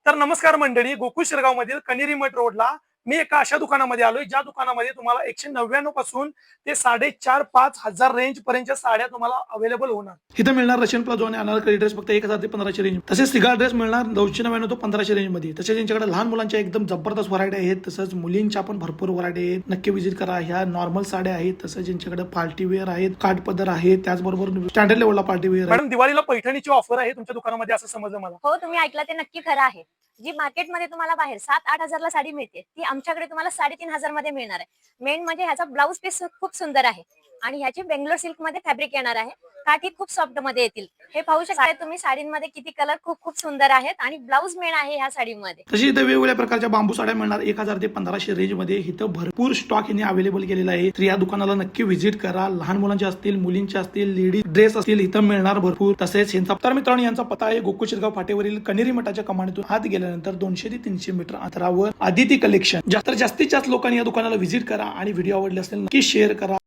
तर नमस्कार मंडळी, गोकुळ शिरगाव मधील कनेरी मठ रोडला मी एका अशा दुकानामध्ये आलोय ज्या दुकानामध्ये तुम्हाला 199 पासून ते 4,500-5,000 हजार रेंज पर्यंतच्या साड्या तुम्हाला अवेलेबल होणार। इथे मिळणार रशियन प्लाझो आणि अनारकली ड्रेस फक्त 1000 ते 1500 रेंज। तसेच सिगार ड्रेस मिळणार 999 तो 1500 रेंज मध्ये। तसेच यांच्याकडे लहान मुलांच्या एकदम जबरदस्त व्हरायटी आहेत, तसंच मुलींच्या पण भरपूर व्हरायटी आहेत। नक्की विजिट करा। ह्या नॉर्मल साड्या आहेत, तसंच यांच्याकडे पार्टी वेअर आहेत, काठपदर आहेत, त्याचबरोबर स्टँडर्ड लेवलला पार्टी वेअर। मॅडम, दिवाळीला पैठणीची ऑफर आहे तुमच्या दुकानामध्ये असं समजलं मला। हो, तुम्ही ऐकलं ते नक्की खरं आहे। जी मार्केटमध्ये तुम्हाला बाहेर 7-8 हजारला साडी मिळते ती आमच्याकडे तुम्हाला 3,500 मध्ये मिळणार आहे। मेन म्हणजे ह्याचा ब्लाउज पीस खूप सुंदर आहे आणि ह्याची बेंगलोर सिल्क मध्ये फॅब्रिक येणार आहे। काठी खूप सॉफ्ट मध्ये येतील। हे पाहू शकता तुम्ही साडींमध्ये किती कलर खूप सुंदर आहेत आणि ब्लाउज मेन आहे ह्या साडीमध्ये। तशी इथे वेगवेगळ्या प्रकारच्या बांबू साड्या मिळणार 1000 ते 1500 रेंज मध्ये। इथं भरपूर स्टॉक यांनी अवेलेबल केलेला आहे, तर या दुकानाला नक्की व्हिजिट करा। लहान मुलांचे असतील, मुलींचे असतील, लेडीज ड्रेस असतील, इथं मिळणार भरपूर। तसेच यांचा तर मित्रांनो यांचा पत्ता आहे गोकुळ शिरगाव फाटेवरील कनेरी मठाच्या कमानीतून आत गेल्यानंतर 200 ते 300 मीटर अंतरावर आदिती कलेक्शन। जास्तीत जास्त लोकांनी या दुकानाला व्हिजिट करा आणि व्हिडिओ आवडले असेल नक्की शेअर करा,